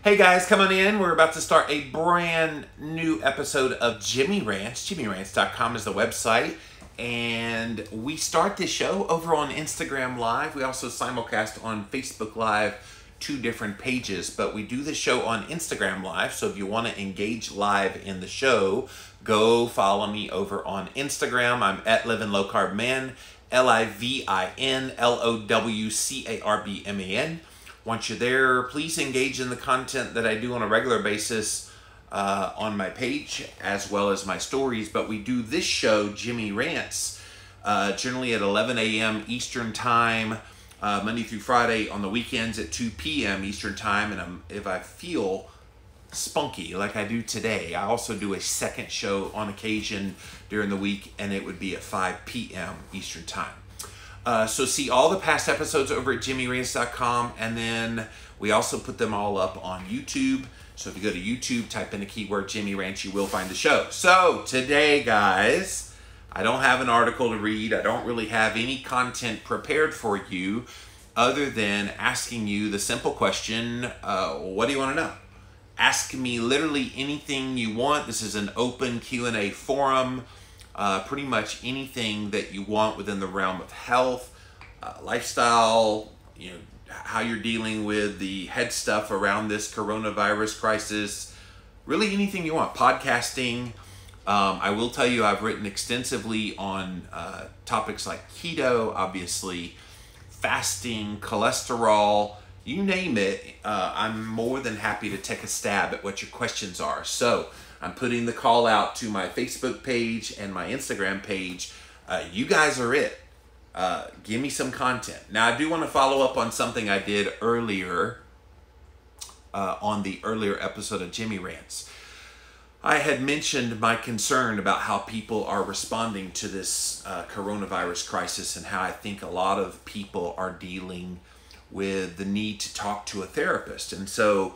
Hey guys, come on in. We're about to start a brand new episode of Jimmy Rants. JimmyRants.com is the website. And we start this show over on Instagram Live. We also simulcast on Facebook Live, 2 different pages. But we do the show on Instagram Live. So if you want to engage live in the show, go follow me over on Instagram. I'm at Living Low Carb Man, LIVINLOWCARBMAN. Once you're there, please engage in the content that I do on a regular basis on my page as well as my stories. But we do this show, Jimmy Rants, generally at 11 a.m. Eastern Time, Monday through Friday, on the weekends at 2 p.m. Eastern Time. And if I feel spunky like I do today, I also do a second show on occasion during the week, and it would be at 5 p.m. Eastern Time. So see all the past episodes over at JimmyRants.com, and then we also put them all up on YouTube. So if you go to YouTube, type in the keyword Jimmy Rants, you will find the show. So today, guys, I don't have an article to read. I don't really have any content prepared for you other than asking you the simple question, what do you want to know? Ask me literally anything you want. This is an open Q&A forum. Pretty much anything that you want within the realm of health, lifestyle, how you're dealing with the head stuff around this coronavirus crisis, really anything you want. Podcasting. I will tell you I've written extensively on topics like keto, obviously, fasting, cholesterol, you name it. I'm more than happy to take a stab at what your questions are. So I'm putting the call out to my Facebook page and my Instagram page. You guys are it. Give me some content. Now, I do want to follow up on something I did earlier on the earlier episode of Jimmy Rants. I had mentioned my concern about how people are responding to this coronavirus crisis and how I think a lot of people are dealing with the need to talk to a therapist. And so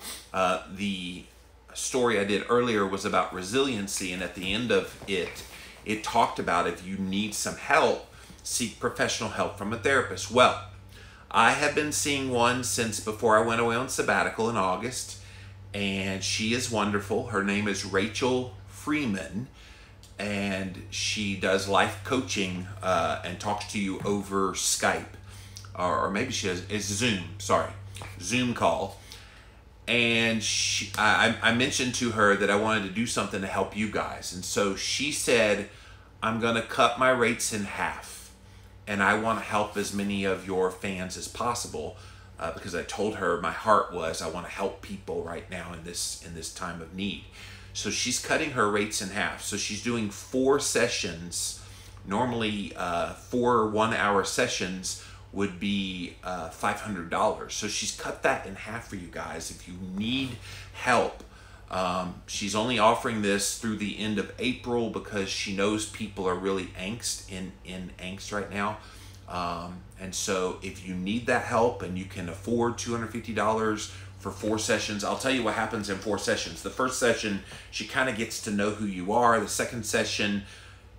the story I did earlier was about resiliency, and at the end of it talked about if you need some help, seek professional help from a therapist. Well, I have been seeing one since before I went away on sabbatical in August, and she is wonderful. Her name is Rachel Freeman, and she does life coaching and talks to you over Skype, or maybe she has, it's Zoom call. And I mentioned to her that I wanted to do something to help you guys. And so she said, I'm going to cut my rates in half. And I want to help as many of your fans as possible because I told her my heart was I want to help people right now in this time of need. So she's cutting her rates in half. So she's doing 4 sessions. Normally 4 1-hour sessions would be $500. So she's cut that in half for you guys. If you need help, she's only offering this through the end of April because she knows people are really in angst right now. And so if you need that help and you can afford $250 for 4 sessions, I'll tell you what happens in 4 sessions. The first session, she kind of gets to know who you are. The second session,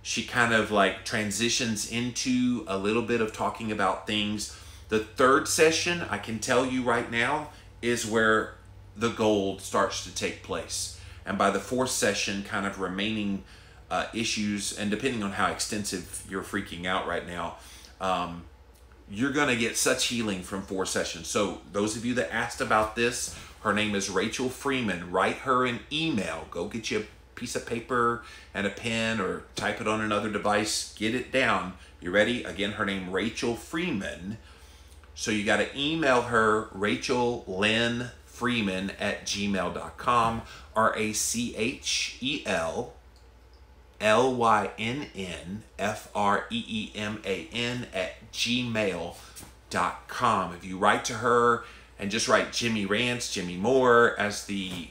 she kind of like transitions into a little bit of talking about things. The third session, I can tell you right now, is where the gold starts to take place. And by the 4th session, kind of remaining issues, and depending on how extensive you're freaking out right now, you're going to get such healing from 4 sessions. So those of you that asked about this, her name is Rachel Freeman. Write her an email. Go get you a piece of paper and a pen, or type it on another device. Get it down. You ready? Again, her name Rachel Freeman. So you got to email her, RachelLynnFreeman@gmail.com, RachelLynnFreeman@gmail.com. If you write to her and just write Jimmy Rants, Jimmy Moore as the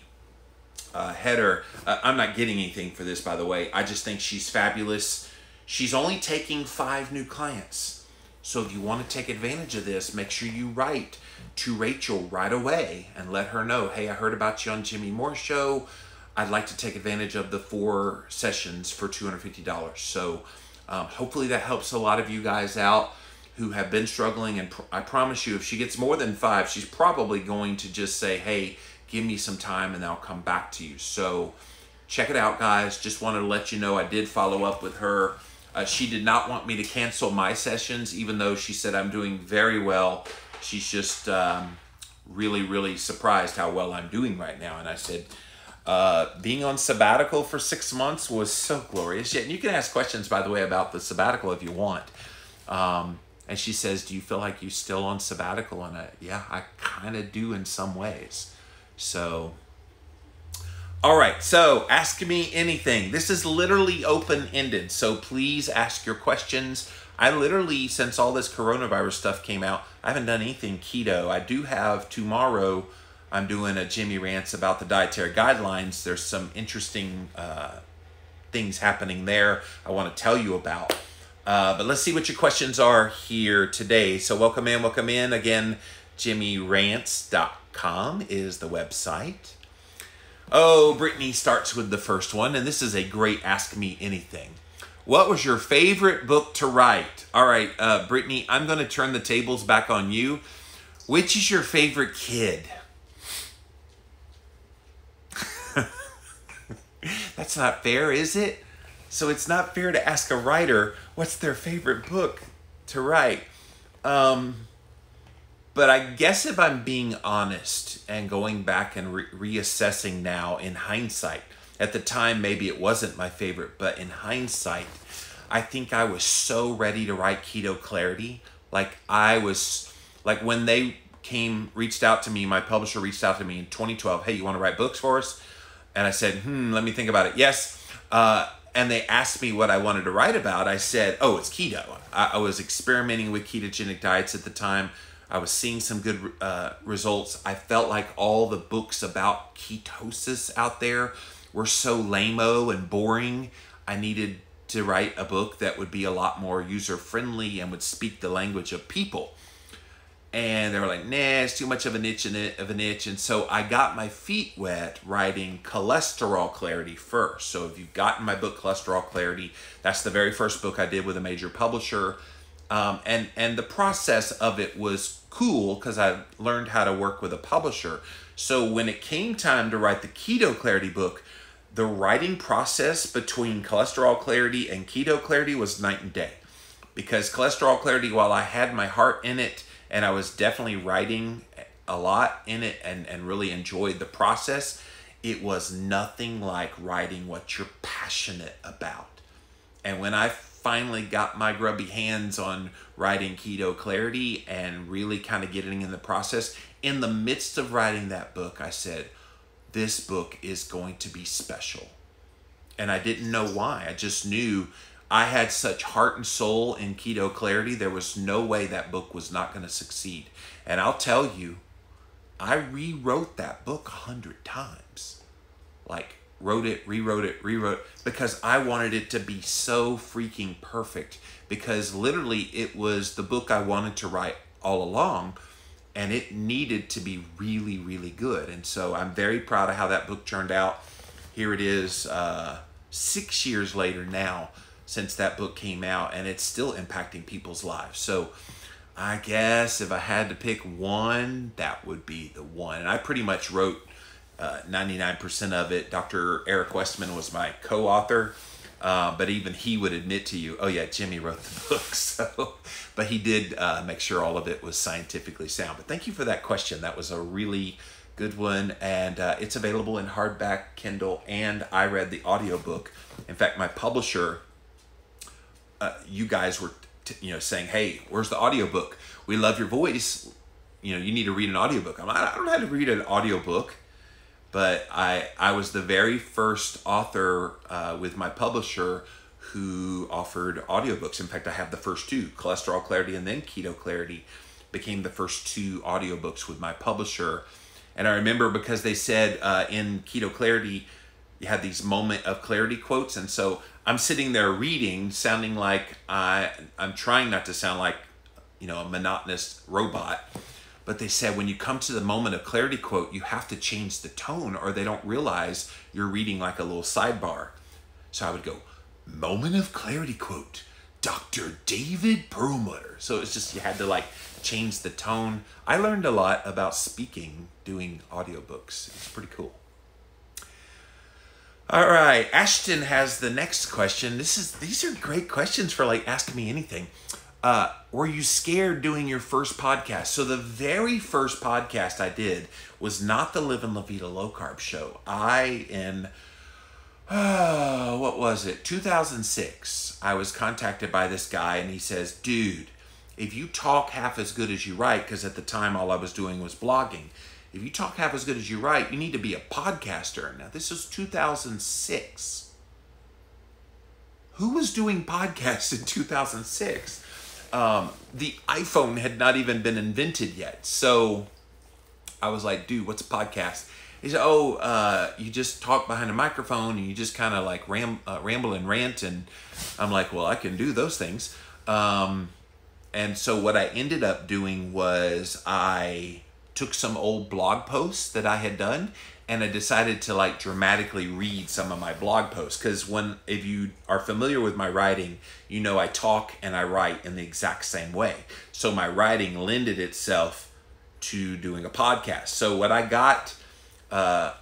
header. I'm not getting anything for this, by the way. I just think she's fabulous. She's only taking 5 new clients. So if you want to take advantage of this, make sure you write to Rachel right away and let her know, hey, I heard about you on Jimmy Moore's show. I'd like to take advantage of the 4 sessions for $250. So hopefully that helps a lot of you guys out who have been struggling. And I promise you, if she gets more than 5, she's probably going to just say, hey, give me some time and I'll come back to you. So check it out, guys. Just wanted to let you know I did follow up with her. She did not want me to cancel my sessions, even though she said I'm doing very well. She's just really, really surprised how well I'm doing right now. And I said, being on sabbatical for 6 months was so glorious. Yeah, and you can ask questions, by the way, about the sabbatical if you want. And she says, do you feel like you're still on sabbatical? And yeah, I kind of do in some ways. So, all right. So ask me anything. This is literally open-ended. So please ask your questions. I literally, since all this coronavirus stuff came out, I haven't done anything keto. I do have tomorrow, I'm doing a Jimmy Rants about the dietary guidelines. There's some interesting things happening there I want to tell you about. But let's see what your questions are here today. So welcome in, welcome in. Again, jimmyrants.com is the website. Oh, Brittany starts with the first one, and this is a great Ask Me Anything. What was your favorite book to write? All right, Brittany, I'm going to turn the tables back on you. Which is your favorite kid? That's not fair, is it? So it's not fair to ask a writer what's their favorite book to write. But I guess if I'm being honest and going back and reassessing now in hindsight, at the time maybe it wasn't my favorite, but in hindsight, I think I was so ready to write Keto Clarity. Like I was, like when they reached out to me, my publisher reached out to me in 2012, hey, you want to write books for us? And I said, let me think about it. Yes. And they asked me what I wanted to write about. I said, oh, it's keto. I was experimenting with ketogenic diets at the time. I was seeing some good results. I felt like all the books about ketosis out there were so lame-o and boring. I needed to write a book that would be a lot more user-friendly and would speak the language of people. And they were like, nah, it's too much of a niche. And so I got my feet wet writing Cholesterol Clarity first. So if you've gotten my book, Cholesterol Clarity, that's the very first book I did with a major publisher. And the process of it was cool because I learned how to work with a publisher. So when it came time to write the Keto Clarity book, the writing process between Cholesterol Clarity and Keto Clarity was night and day. Because Cholesterol Clarity, while I had my heart in it, and I was definitely writing a lot in it and really enjoyed the process, it was nothing like writing what you're passionate about. And when I finally got my grubby hands on writing Keto Clarity and really kind of getting in the process, in the midst of writing that book, I said, this book is going to be special. And I didn't know why. I just knew I had such heart and soul in Keto Clarity. There was no way that book was not going to succeed. And I'll tell you, I rewrote that book 100 times. Like, wrote it, rewrote, because I wanted it to be so freaking perfect. Because literally, it was the book I wanted to write all along, and it needed to be really, really good. And so I'm very proud of how that book turned out. Here it is 6 years later now, since that book came out, and it's still impacting people's lives. So I guess if I had to pick one, that would be the one. And I pretty much wrote 99% of it. Dr. Eric Westman was my co-author, but even he would admit to you, oh yeah, Jimmy wrote the book. So, but he did make sure all of it was scientifically sound. But thank you for that question. That was a really good one, and it's available in hardback, Kindle, and I read the audiobook. In fact, my publisher, you guys were saying, hey, where's the audiobook? We love your voice. You need to read an audiobook. I don't know how to read an audiobook, but I was the very first author with my publisher who offered audiobooks. In fact, I have the first two, Cholesterol Clarity and then Keto Clarity, became the first two audiobooks with my publisher. And I remember because they said in Keto Clarity, you had these moment of clarity quotes. And so I'm sitting there reading, sounding like I'm trying not to sound like, a monotonous robot. But they said, when you come to the moment of clarity quote, you have to change the tone or they don't realize you're reading like a little sidebar. So I would go, moment of clarity quote, Dr. David Perlmutter. So it's just, you had to like change the tone. I learned a lot about speaking doing audiobooks. It's pretty cool. All right, Ashton has the next question. These are great questions for like asking me anything. Were you scared doing your first podcast? So the very first podcast I did was not the Livin' La Vida Low Carb show. What was it? 2006. I was contacted by this guy and he says, dude, if you talk half as good as you write, because at the time all I was doing was blogging. If you talk half as good as you write, you need to be a podcaster. Now this was 2006. Who was doing podcasts in 2006? The iPhone had not even been invented yet. So I was like, dude, what's a podcast? He said, you just talk behind a microphone and you just kind of like ramble and rant. And I'm like, well, I can do those things. And so what I ended up doing was I took some old blog posts that I had done and I decided to like dramatically read some of my blog posts. Because if you are familiar with my writing, you know I talk and I write in the exact same way. So my writing lended itself to doing a podcast. So what I got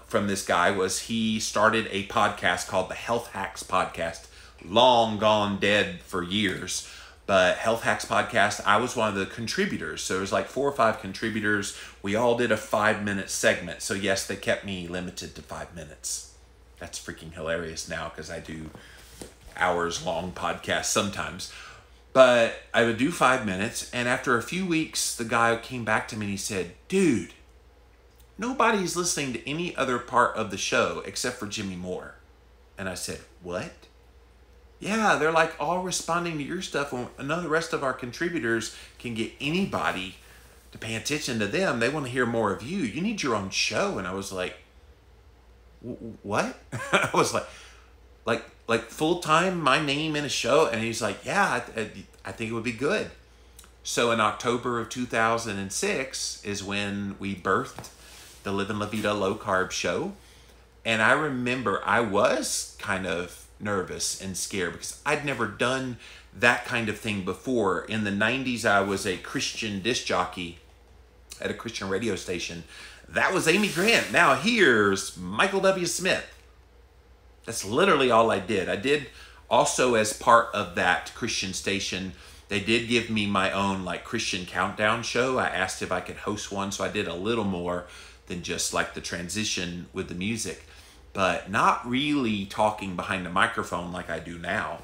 from this guy was he started a podcast called the Health Hacks Podcast, long gone dead for years. But Health Hacks Podcast, I was one of the contributors. So it was like 4 or 5 contributors. We all did a 5-minute segment. So yes, they kept me limited to 5 minutes. That's freaking hilarious now because I do hours-long podcasts sometimes. But I would do 5 minutes. And after a few weeks, the guy came back to me and he said, dude, nobody's listening to any other part of the show except for Jimmy Moore. And I said, what? Yeah, they're like all responding to your stuff when none of the rest of our contributors can get anybody to pay attention to them. They want to hear more of you. You need your own show. And I was like, what? I was like full-time, my name in a show. And he's like, yeah, I think it would be good. So in October of 2006 is when we birthed the Livin' La Vida Low Carb show. And I remember I was kind of nervous and scared because I'd never done that kind of thing before. In the 90s, I was a Christian disc jockey at a Christian radio station. That was Amy Grant. Now here's Michael W. Smith. That's literally all I did. I did also, as part of that Christian station, they did give me my own like Christian countdown show. I asked if I could host one, so I did a little more than just like the transition with the music, but not really talking behind the microphone like I do now.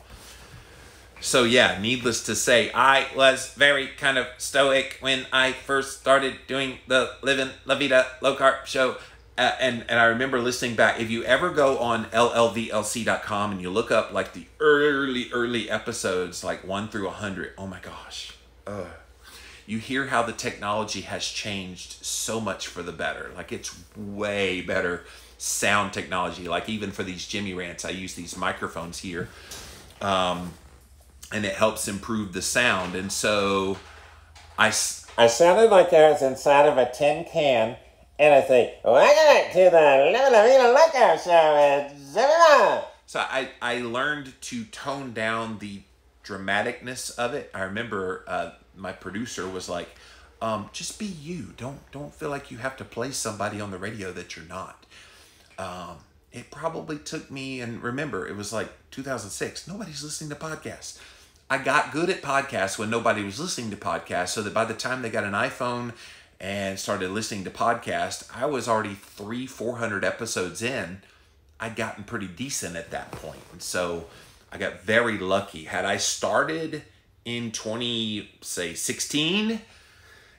So yeah, needless to say, I was very kind of stoic when I first started doing the Livin' La Vida Low Carb show. And I remember listening back. If you ever go on llvlc.com and you look up like the early episodes, like 1 through 100, oh my gosh. You hear how the technology has changed so much for the better. Like it's way better sound technology. Like even for these Jimmy rants, I use these microphones here. And it helps improve the sound. And so I sounded like I was inside of a tin can. And I say, welcome to the Livin' La Vida Low Carb show. So I learned to tone down the dramaticness of it. I remember my producer was like, just be you. Don't feel like you have to play somebody on the radio that you're not. It probably took me, and remember, it was like 2006. Nobody's listening to podcasts. I got good at podcasts when nobody was listening to podcasts, so that by the time they got an iPhone and started listening to podcasts, I was already 300-400 episodes in. I'd gotten pretty decent at that point. And so I got very lucky. Had I started in 2016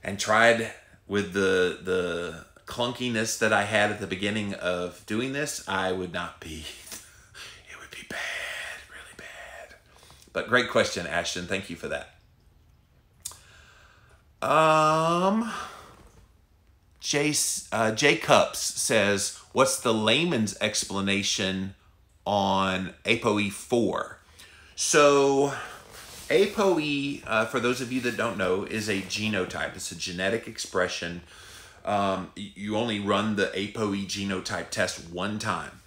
and tried with the clunkiness that I had at the beginning of doing this, I would not be, it would be bad, really bad. But great question, Ashton. Thank you for that. Jay Cups says, what's the layman's explanation on apoE 4? So apoE, for those of you that don't know, is a genotype. It's a genetic expression. You only run the apoE genotype test one time.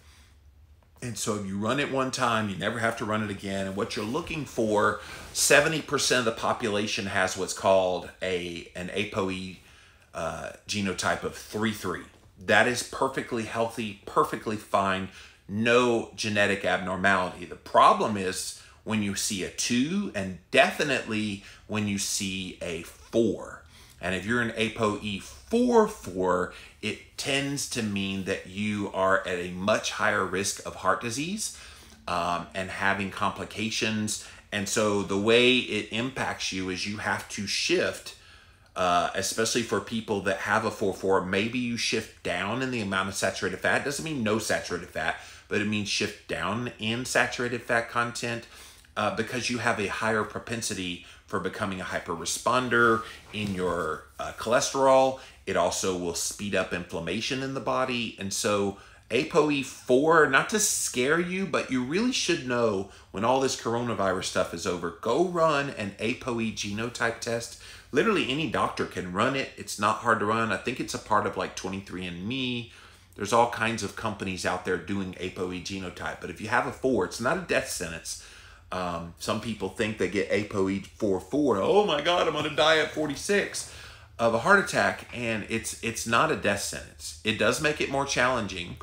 And so you run it one time, you never have to run it again. And what you're looking for, 70% of the population has what's called an apoE genotype of 3-3. That is perfectly healthy, perfectly fine, no genetic abnormality. The problem is when you see a 2 and definitely when you see a 4. And if you're an apoE 4-4, it tends to mean that you are at a much higher risk of heart disease and having complications. And so the way it impacts you is you have to shift, especially for people that have a 4-4, maybe you shift down in the amount of saturated fat. It doesn't mean no saturated fat, but it means shift down in saturated fat content because you have a higher propensity for becoming a hyperresponder in your cholesterol. It also will speed up inflammation in the body. And so apoE 4, not to scare you, but you really should know when all this coronavirus stuff is over, go run an apoE genotype test. Literally any doctor can run it. It's not hard to run. I think it's a part of like 23andMe. There's all kinds of companies out there doing apoE genotype. But if you have a 4, it's not a death sentence. Some people think they get apoE 4-4. Oh my God, I'm going to die at 46 of a heart attack. And it's not a death sentence. It does make it more challenging,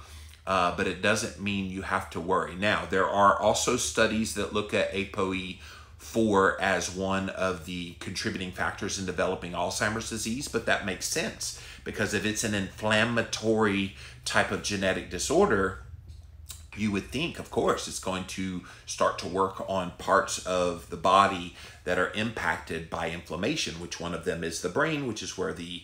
but it doesn't mean you have to worry. Now, there are also studies that look at apoE 4 as one of the contributing factors in developing Alzheimer's disease, but that makes sense because if it's an inflammatory type of genetic disorder, you would think, of course, it's going to start to work on parts of the body that are impacted by inflammation, which one of them is the brain, which is where the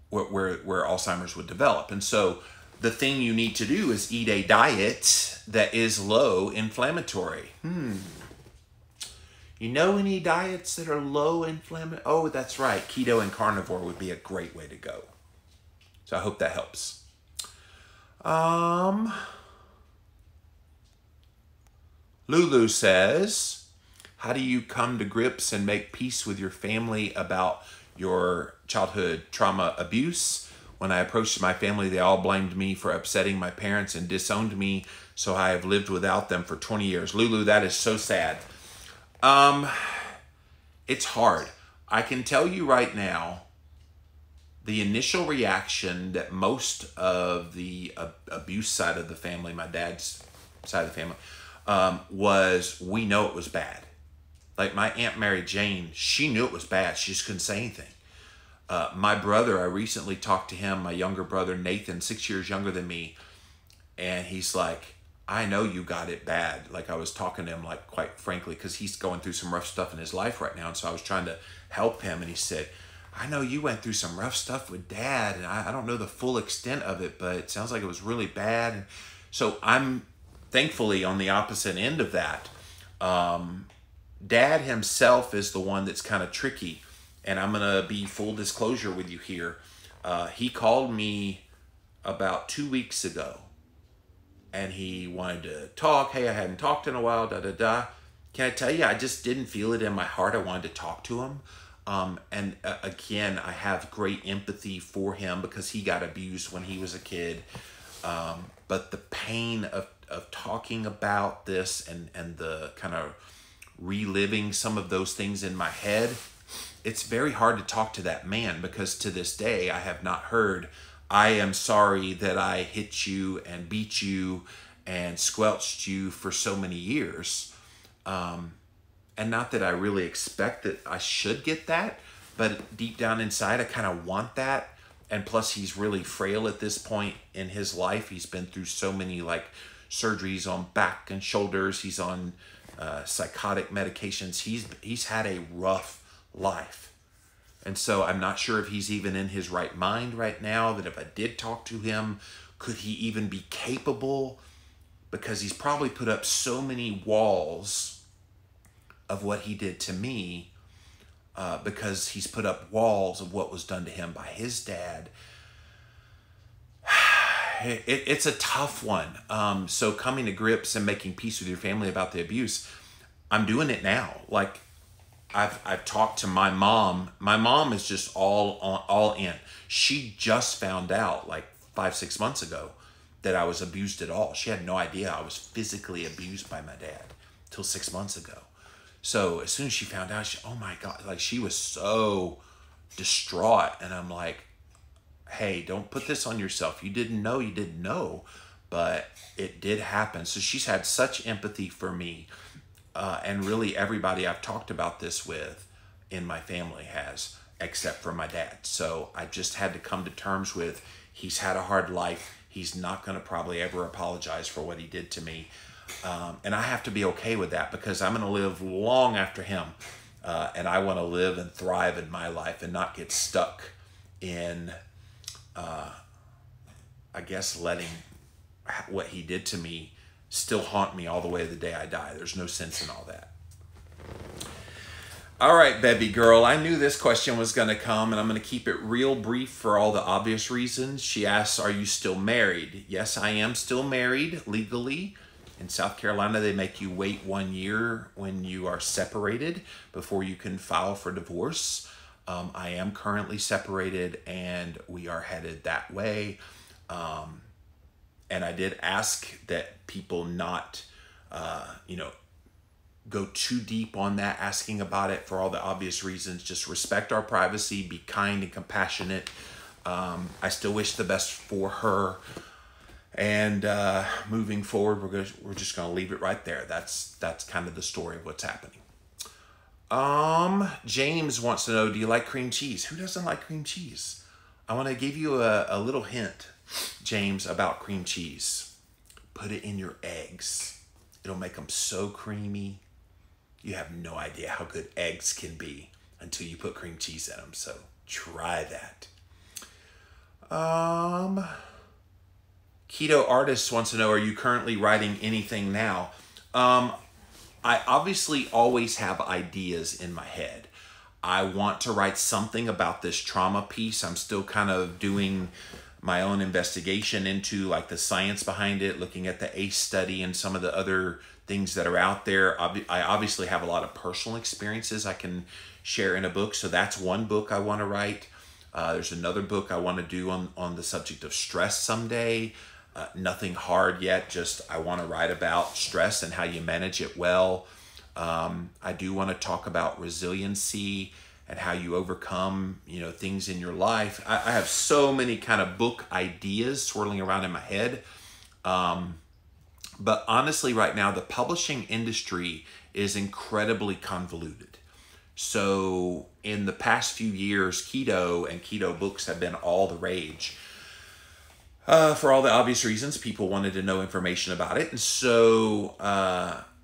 where Alzheimer's would develop. And so the thing you need to do is eat a diet that is low inflammatory. You know any diets that are low inflammatory? Oh, that's right. Keto and carnivore would be a great way to go. So I hope that helps. Lulu says, how do you come to grips and make peace with your family about your childhood trauma abuse? When I approached my family, they all blamed me for upsetting my parents and disowned me, so I have lived without them for 20 years. Lulu, that is so sad. It's hard. I can tell you right now, the initial reaction that most of the abuse side of the family, my dad's side of the family, was, we know it was bad. Like my Aunt Mary Jane, she knew it was bad. She just couldn't say anything. My brother, I recently talked to him, my younger brother, Nathan, 6 years younger than me. And he's like, I know you got it bad. Like I was talking to him, like quite frankly, because he's going through some rough stuff in his life right now. And so I was trying to help him. And he said, I know you went through some rough stuff with Dad, and I don't know the full extent of it, but it sounds like it was really bad. And so I'm thankfully on the opposite end of that. Dad himself is the one that's kind of tricky, and I'm going to be full disclosure with you here. He called me about 2 weeks ago, and he wanted to talk. Hey, I hadn't talked in a while, da-da-da. Can I tell you, I just didn't feel it in my heart. I wanted to talk to him. Again, I have great empathy for him because he got abused when he was a kid. But the pain of talking about this and the kind of reliving some of those things in my head, it's very hard to talk to that man because to this day, I have not heard, I am sorry that I hit you and beat you and squelched you for so many years. And not that I really expect that I should get that, but deep down inside, I kind of want that. And plus, he's really frail at this point in his life. He's been through so many like surgeries on back and shoulders. He's on psychotic medications. He's had a rough life. And so I'm not sure if he's even in his right mind right now, that if I did talk to him, could he even be capable? Because he's probably put up so many walls of what he did to me because he's put up walls of what was done to him by his dad. It's a tough one. So coming to grips and making peace with your family about the abuse, I'm doing it now. Like I've talked to my mom. My mom is just all in. She just found out like 5-6 months ago that I was abused at all. She had no idea I was physically abused by my dad till 6 months ago. So as soon as she found out, oh my God, like she was so distraught. And I'm like, hey, don't put this on yourself. You didn't know, but it did happen. So she's had such empathy for me. And really everybody I've talked about this with in my family has, except for my dad. So I just had to come to terms with, he's had a hard life. He's not going to probably ever apologize for what he did to me. And I have to be okay with that, because I'm going to live long after him. And I want to live and thrive in my life and not get stuck in, I guess, letting what he did to me still haunt me all the way to the day I die. There's no sense in all that. All right, baby girl, I knew this question was going to come, and I'm going to keep it real brief for all the obvious reasons. She asks, are you still married? Yes, I am still married legally. In South Carolina, they make you wait 1 year when you are separated before you can file for divorce. I am currently separated, and we are headed that way. And I did ask that people not, go too deep on that, asking about it for all the obvious reasons. Just respect our privacy, be kind and compassionate. I still wish the best for her. And moving forward, we're just gonna leave it right there. That's kind of the story of what's happening. James wants to know, do you like cream cheese? Who doesn't like cream cheese? I want to give you a little hint, James, about cream cheese. Put it in your eggs. It'll make them so creamy. You have no idea how good eggs can be until you put cream cheese in them. So try that. Keto Artist wants to know, are you currently writing anything now? I obviously always have ideas in my head. I want to write something about this trauma piece. I'm still kind of doing my own investigation into like the science behind it, looking at the ACE study and some of the other things that are out there. I obviously have a lot of personal experiences I can share in a book. So that's one book I want to write. There's another book I want to do on the subject of stress someday. Nothing hard yet, just I want to write about stress and how you manage it well. I do want to talk about resiliency and how you overcome, things in your life. I have so many kind of book ideas swirling around in my head. But honestly, right now, the publishing industry is incredibly convoluted. So in the past few years, keto and keto books have been all the rage. For all the obvious reasons, people wanted to know information about it. And so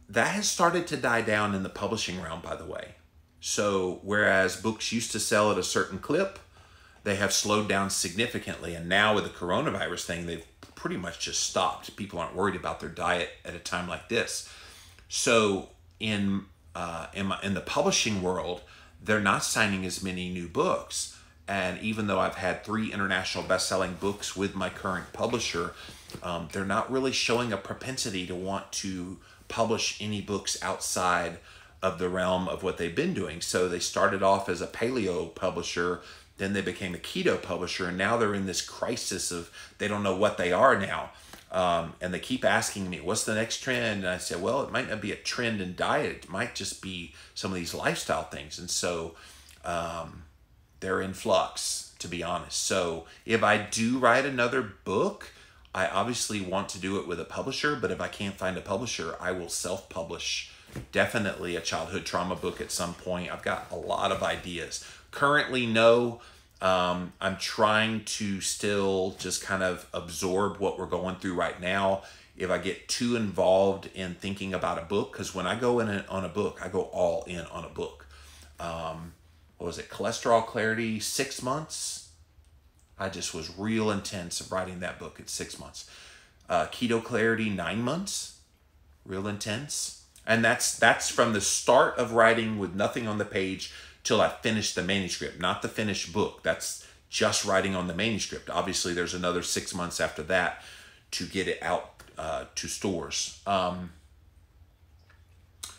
that has started to die down in the publishing realm, by the way. So whereas books used to sell at a certain clip, they have slowed down significantly. And now with the coronavirus thing, they've pretty much just stopped. People aren't worried about their diet at a time like this. So in the publishing world, they're not signing as many new books. And even though I've had 3 international best-selling books with my current publisher, they're not really showing a propensity to want to publish any books outside of the realm of what they've been doing. So they started off as a paleo publisher, then they became a keto publisher, and now they're in this crisis of they don't know what they are now. And they keep asking me, what's the next trend? And I said, well, it might not be a trend in diet. It might just be some of these lifestyle things. And so they're in flux, to be honest. So if I do write another book, I obviously want to do it with a publisher, but if I can't find a publisher, I will self-publish definitely a childhood trauma book at some point. I've got a lot of ideas. Currently, no. I'm trying to still just kind of absorb what we're going through right now. If I get too involved in thinking about a book, because when I go in on a book, I go all in on a book. What was it? Cholesterol Clarity, 6 months. I just was real intense of writing that book at 6 months. Keto Clarity, 9 months. Real intense. And that's from the start of writing with nothing on the page till I finish the manuscript, not the finished book. That's just writing on the manuscript. Obviously, there's another 6 months after that to get it out to stores.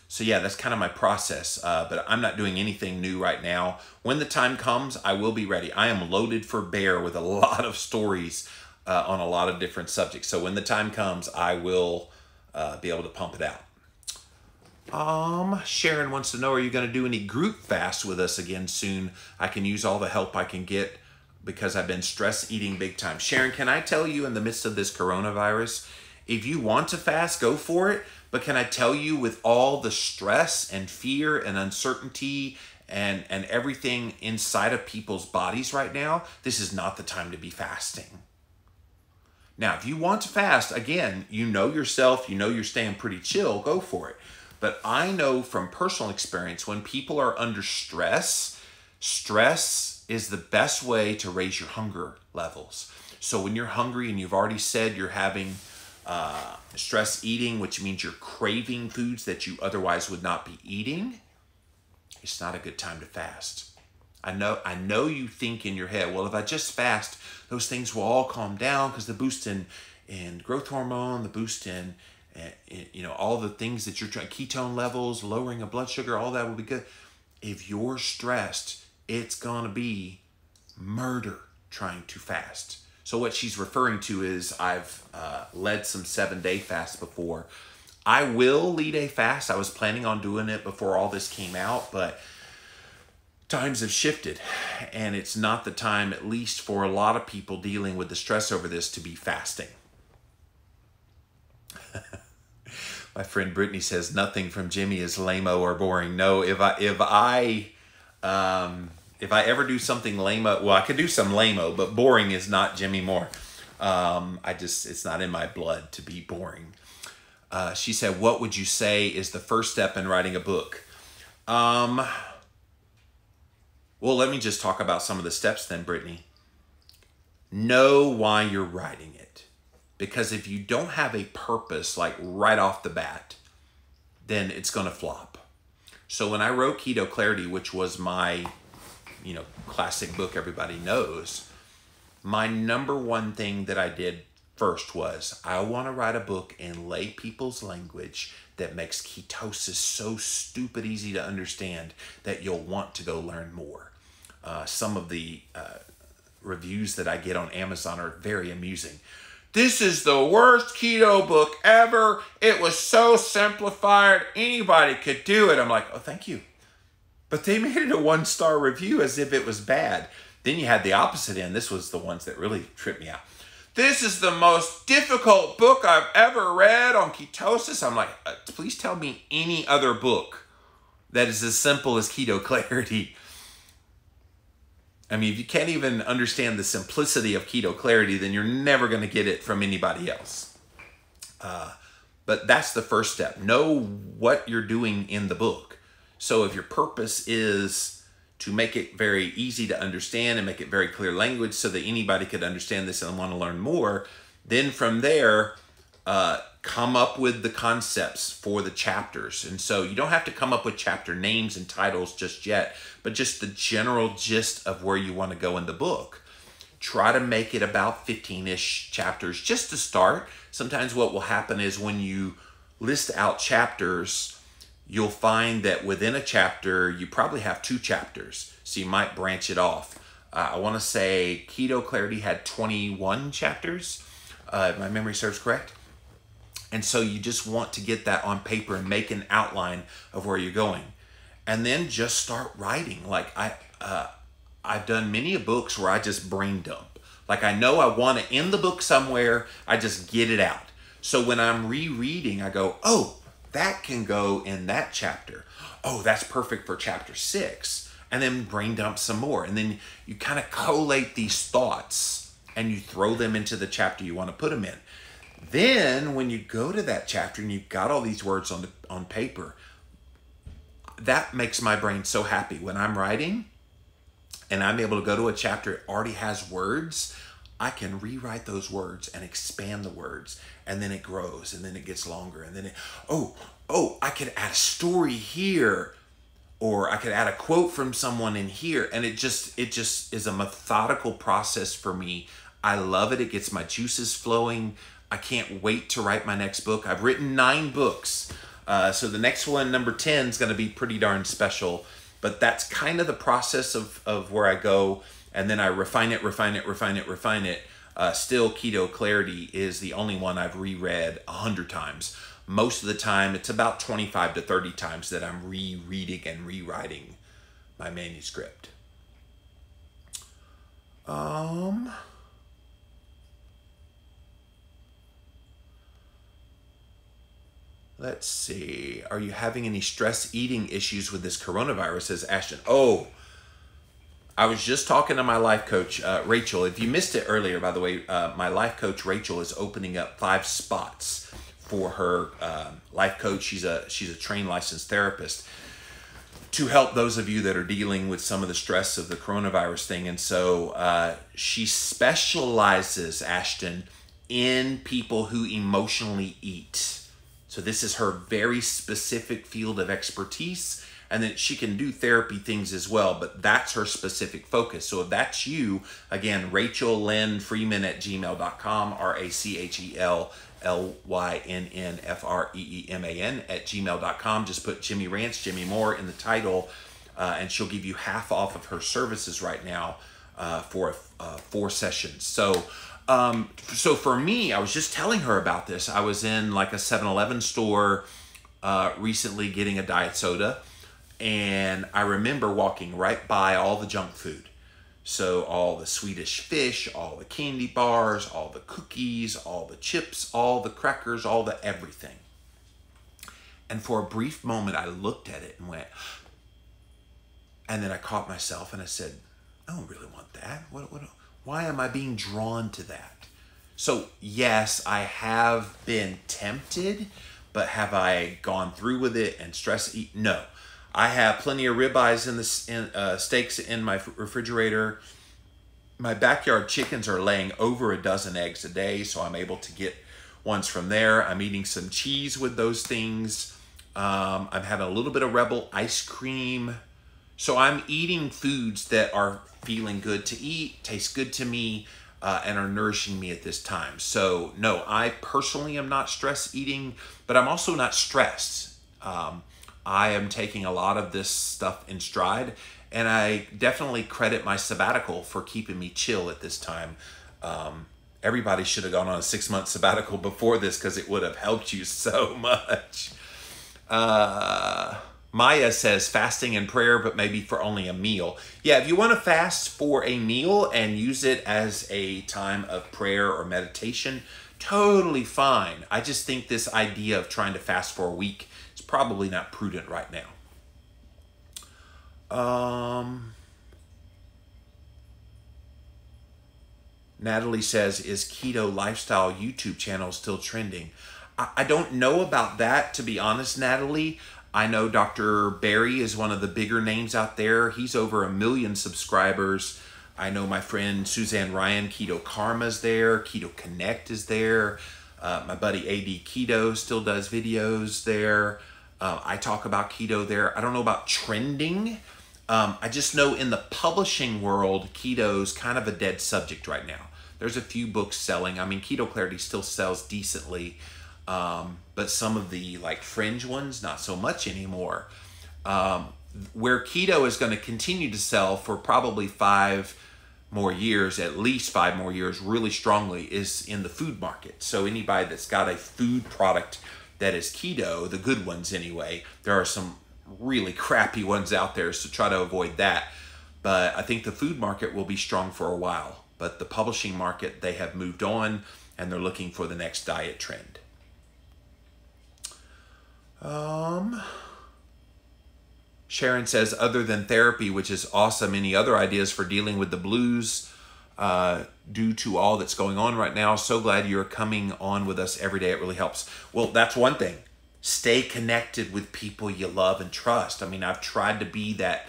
So yeah, that's kind of my process, but I'm not doing anything new right now. When the time comes, I will be ready. I am loaded for bear with a lot of stories on a lot of different subjects. So when the time comes, I will be able to pump it out. Sharon wants to know, are you going to do any group fasts with us again soon? I can use all the help I can get because I've been stress eating big time. Sharon, can I tell you, in the midst of this coronavirus, if you want to fast, go for it. But can I tell you, with all the stress and fear and uncertainty and everything inside of people's bodies right now, this is not the time to be fasting. Now, if you want to fast, again, you know yourself, you know you're staying pretty chill, go for it. But I know from personal experience, when people are under stress, stress is the best way to raise your hunger levels. So when you're hungry and you've already said you're having stress eating, which means you're craving foods that you otherwise would not be eating, it's not a good time to fast. I know you think in your head, well, if I just fast, those things will all calm down because the boost in growth hormone, the boost in all the things that you're trying, ketone levels, lowering of blood sugar, all that will be good. If you're stressed, it's going to be murder trying to fast. So what she's referring to is I've led some 7-day fasts before. I will lead a fast. I was planning on doing it before all this came out, but times have shifted, and it's not the time, at least for a lot of people dealing with the stress over this, to be fasting. My friend Brittany says nothing from Jimmy is lame-o or boring. No, if I ever do something lame-o, well, I could do some lame-o, but boring is not Jimmy Moore. It's not in my blood to be boring. She said, what would you say is the first step in writing a book? Well, let me just talk about some of the steps then, Brittany. Know why you're writing it. Because if you don't have a purpose, like right off the bat, then it's going to flop. So when I wrote Keto Clarity, which was my, classic book everybody knows, my number one thing that I did first was, I want to write a book in lay people's language that makes ketosis so stupid easy to understand that you'll want to go learn more. Some of the reviews that I get on Amazon are very amusing. This is the worst keto book ever. It was so simplified. Anybody could do it. I'm like, oh, thank you. But they made it a 1-star review as if it was bad. Then you had the opposite end. This was the ones that really tripped me out. This is the most difficult book I've ever read on ketosis. I'm like, please tell me any other book that is as simple as Keto Clarity. I mean, if you can't even understand the simplicity of Keto Clarity, then you're never going to get it from anybody else. But that's the first step. Know what you're doing in the book. So if your purpose is to make it very easy to understand and make it very clear language so that anybody could understand this and want to learn more, then from there, come up with the concepts for the chapters. And so you don't have to come up with chapter names and titles just yet, but just the general gist of where you want to go in the book. Try to make it about 15-ish chapters just to start. Sometimes what will happen is when you list out chapters, you'll find that within a chapter, you probably have 2 chapters. So you might branch it off. I want to say Keto Clarity had 21 chapters, if my memory serves correct. And so you just want to get that on paper and make an outline of where you're going. And then just start writing. Like I've done many books where I just brain dump. Like I know I want to end the book somewhere, I just get it out. So when I'm rereading, I go, oh, that can go in that chapter. Oh, that's perfect for chapter 6. And then brain dump some more. And then you kind of collate these thoughts and you throw them into the chapter you want to put them in. Then when you go to that chapter and you've got all these words on paper, that makes my brain so happy. When I'm writing and I'm able to go to a chapter, it already has words, I can rewrite those words and expand the words, and then it grows, and then it gets longer, and then I could add a story here, or I could add a quote from someone in here, and it just is a methodical process for me. I love it. It gets my juices flowing. I can't wait to write my next book. I've written 9 books. So the next one, number 10, is going to be pretty darn special. But that's kind of the process of where I go. And then I refine it. Still, Keto Clarity is the only one I've reread 100 times. Most of the time, it's about 25 to 30 times that I'm rereading and rewriting my manuscript. Let's see. Are you having any stress eating issues with this coronavirus, says Ashton. Oh, I was just talking to my life coach, Rachel. If you missed it earlier, by the way, my life coach, Rachel, is opening up 5 spots for her life coach. She's a trained licensed therapist to help those of you that are dealing with some of the stress of the coronavirus thing. And so she specializes, Ashton, in people who emotionally eat. So this is her very specific field of expertise, and then she can do therapy things as well, but that's her specific focus. So if that's you, again, Rachel Lynn Freeman at gmail.com, RACHELLYNNFREEMAN at gmail.com. Just put Jimmy Rants, Jimmy Moore in the title, and she'll give you half off of her services right now for 4 sessions. So for me, I was just telling her about this. I was in like a 7-Eleven store recently getting a diet soda, and I remember walking right by all the junk food. So all the Swedish fish, all the candy bars, all the cookies, all the chips, all the crackers, all the everything. And for a brief moment, I looked at it and went, and then I caught myself and I said, I don't really want that. Why am I being drawn to that? So yes, I have been tempted, but have I gone through with it and stress eat? No. I have plenty of ribeyes in the steaks in my refrigerator. My backyard chickens are laying over a dozen eggs a day, so I'm able to get ones from there. I'm eating some cheese with those things. I'm having a little bit of Rebel ice cream. So I'm eating foods that are feeling good to eat, taste good to me, and are nourishing me at this time. So no, I personally am not stress eating, but I'm also not stressed. I am taking a lot of this stuff in stride, and I definitely credit my sabbatical for keeping me chill at this time. Everybody should have gone on a 6-month sabbatical before this, because it would have helped you so much. Maya says fasting and prayer, but maybe for only a meal. Yeah, if you want to fast for a meal and use it as a time of prayer or meditation, totally fine. I just think this idea of trying to fast for a week is probably not prudent right now. Natalie says, is Keto Lifestyle YouTube channel still trending? I don't know about that, to be honest, Natalie. I know Dr. Barry is one of the bigger names out there. He's over 1 million subscribers. I know my friend Suzanne Ryan, Keto Karma's there. Keto Connect is there. My buddy AD Keto still does videos there. I talk about keto there. I don't know about trending. I just know in the publishing world, keto's kind of a dead subject right now. There's a few books selling. I mean, Keto Clarity still sells decently. But some of the like fringe ones, not so much anymore. Where keto is going to continue to sell for probably 5 more years, at least 5 more years, really strongly, is in the food market. So anybody that's got a food product that is keto, the good ones anyway, there are some really crappy ones out there, so try to avoid that. But I think the food market will be strong for a while. But the publishing market, they have moved on, and they're looking for the next diet trend. Sharon says, other than therapy, which is awesome, any other ideas for dealing with the blues due to all that's going on right now? So glad you're coming on with us every day. It really helps. Well, that's one thing. Stay connected with people you love and trust. I mean, I've tried to be that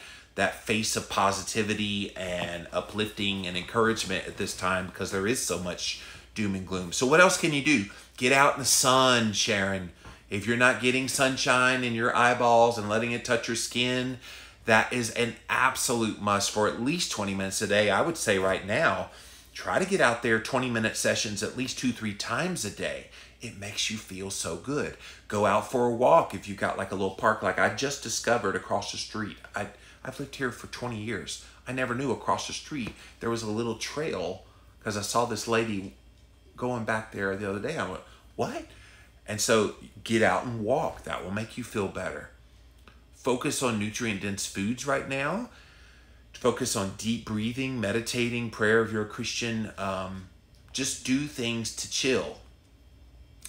face of positivity and uplifting and encouragement at this time, because there is so much doom and gloom. So what else can you do? Get out in the sun, Sharon. If you're not getting sunshine in your eyeballs and letting it touch your skin, that is an absolute must for at least 20 minutes a day. I would say right now, try to get out there 20-minute sessions at least 2-3 times a day. It makes you feel so good. Go out for a walk if you've got like a little park like I just discovered across the street. I've lived here for 20 years. I never knew across the street there was a little trail because I saw this lady going back there the other day. I went, what? And so get out and walk. That will make you feel better. Focus on nutrient-dense foods right now. Focus on deep breathing, meditating, prayer if you're a Christian. Just do things to chill.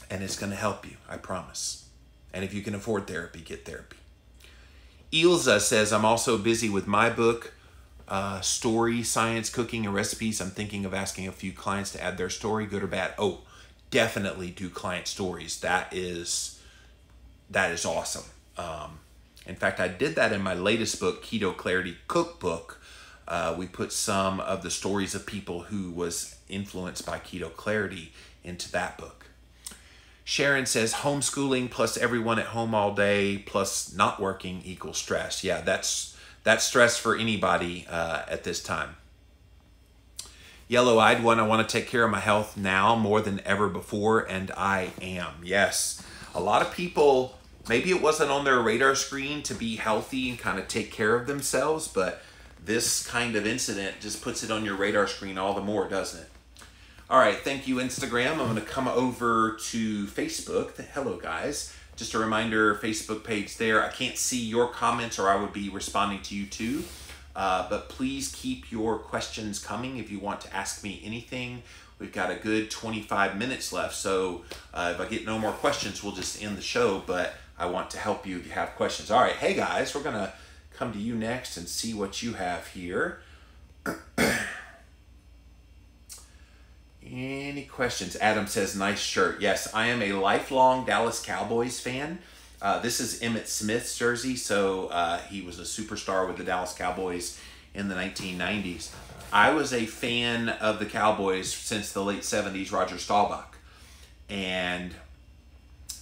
And it's going to help you, I promise. And if you can afford therapy, get therapy. Ilza says, I'm also busy with my book, Story, Science, Cooking, and Recipes. I'm thinking of asking a few clients to add their story, good or bad. Oh, definitely do client stories. That is awesome. In fact, I did that in my latest book, Keto Clarity Cookbook. We put some of the stories of people who was influenced by Keto Clarity into that book. Sharon says, homeschooling plus everyone at home all day plus not working equals stress. Yeah, that's stress for anybody at this time. Yellow-eyed one, I want to take care of my health now more than ever before, and I am. Yes, a lot of people, maybe it wasn't on their radar screen to be healthy and kind of take care of themselves, but this kind of incident just puts it on your radar screen all the more, doesn't it? All right, thank you, Instagram. I'm going to come over to Facebook. Hello, guys. Just a reminder, Facebook page there. I can't see your comments or I would be responding to you too. But please keep your questions coming if you want to ask me anything. We've got a good 25 minutes left, so if I get no more questions, we'll just end the show, but I want to help you if you have questions. All right, hey guys, we're going to come to you next and see what you have here. Any questions? Adam says, nice shirt. Yes, I am a lifelong Dallas Cowboys fan. This is Emmitt Smith's jersey, so he was a superstar with the Dallas Cowboys in the 1990s. I was a fan of the Cowboys since the late 70s, Roger Staubach. And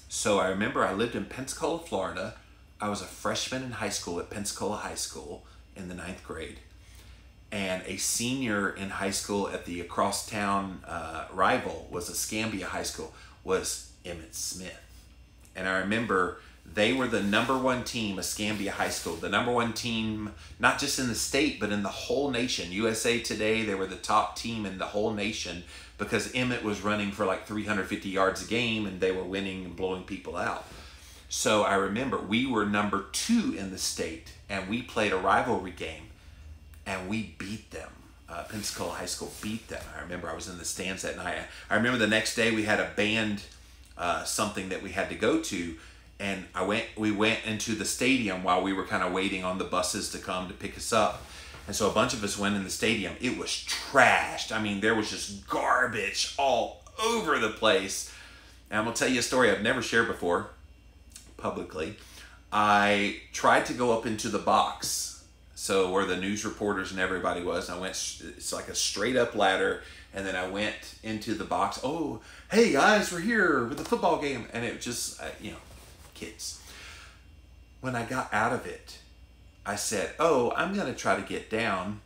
so I remember I lived in Pensacola, Florida. I was a freshman in high school at Pensacola High School in the 9th grade. And a senior in high school at the across-town rival was Escambia High School, was Emmitt Smith. And I remember they were the #1 team, Escambia High School, the #1 team, not just in the state, but in the whole nation. USA Today, they were the top team in the whole nation because Emmitt was running for like 350 yards a game and they were winning and blowing people out. So I remember we were #2 in the state and we played a rivalry game and we beat them. Pensacola High School beat them. I remember I was in the stands that night. I remember the next day we had a band something that we had to go to, and we went into the stadium while we were kind of waiting on the buses to come to pick us up. And so a bunch of us went in the stadium. It was trashed. I mean, there was just garbage all over the place. And I'm going to tell you a story I've never shared before publicly. I tried to go up into the box, so where the news reporters and everybody was. I went, it's like a straight up ladder, and then I went into the box. Oh, hey guys, we're here with the football game. And it was just, kids. When I got out of it, I said, oh, I'm going to try to get down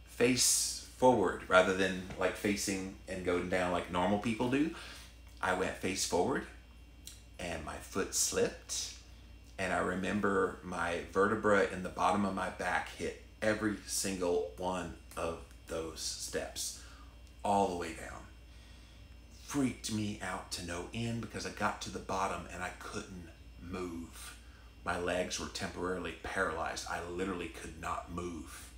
face forward rather than like facing and going down like normal people do. I went face forward and my foot slipped. And I remember my vertebra in the bottom of my back hit every single one of those steps all the way down. Freaked me out to no end because I got to the bottom and I couldn't move. My legs were temporarily paralyzed. I literally could not move.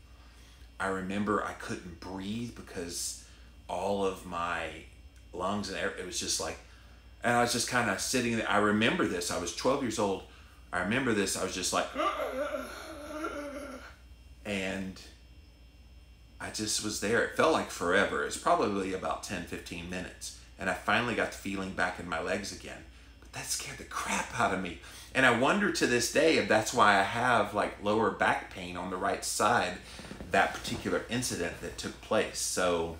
I remember I couldn't breathe because all of my lungs and it was just like, and I was just kind of sitting there. I remember this. I was 12 years old. I remember this. I was just like, and I just was there. It felt like forever. It's probably about 10, 15 minutes. And I finally got the feeling back in my legs again. But that scared the crap out of me. And I wonder to this day if that's why I have like lower back pain on the right side, that particular incident that took place. So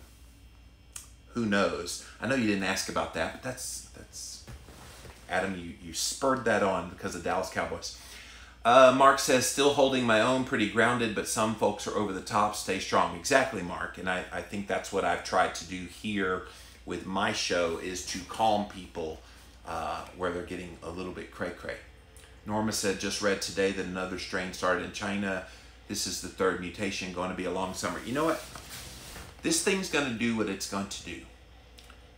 who knows? I know you didn't ask about that, but that's Adam, you spurred that on because of Dallas Cowboys. Mark says, still holding my own, pretty grounded, but some folks are over the top. Stay strong. Exactly, Mark. And I think that's what I've tried to do here with my show, is to calm people where they're getting a little bit cray-cray. Norma said, just read today that another strain started in China. This is the 3rd mutation, going to be a long summer. You know what? This thing's going to do what it's going to do.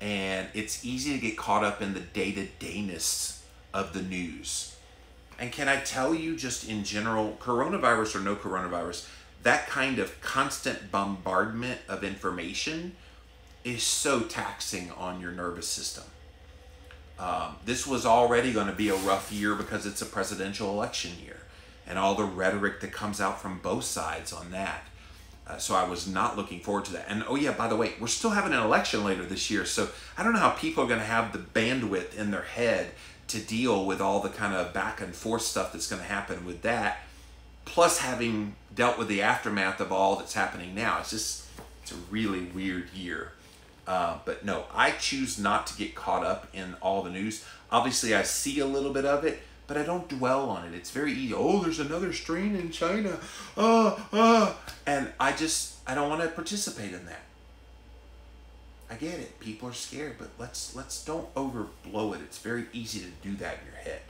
And it's easy to get caught up in the day-to-dayness of the news. And can I tell you, just in general, coronavirus or no coronavirus, that kind of constant bombardment of information is so taxing on your nervous system. This was already going to be a rough year because it's a presidential election year and all the rhetoric that comes out from both sides on that. So I was not looking forward to that. And oh yeah, by the way, we're still having an election later this year. So I don't know how people are going to have the bandwidth in their head to deal with all the kind of back and forth stuff that's going to happen with that. Plus having dealt with the aftermath of all that's happening now. It's a really weird year. But no, I choose not to get caught up in all the news. Obviously, I see a little bit of it, but I don't dwell on it. It's very easy. Oh, there's another strain in China. And I don't want to participate in that. I get it. People are scared, but let's don't overblow it. It's very easy to do that in your head.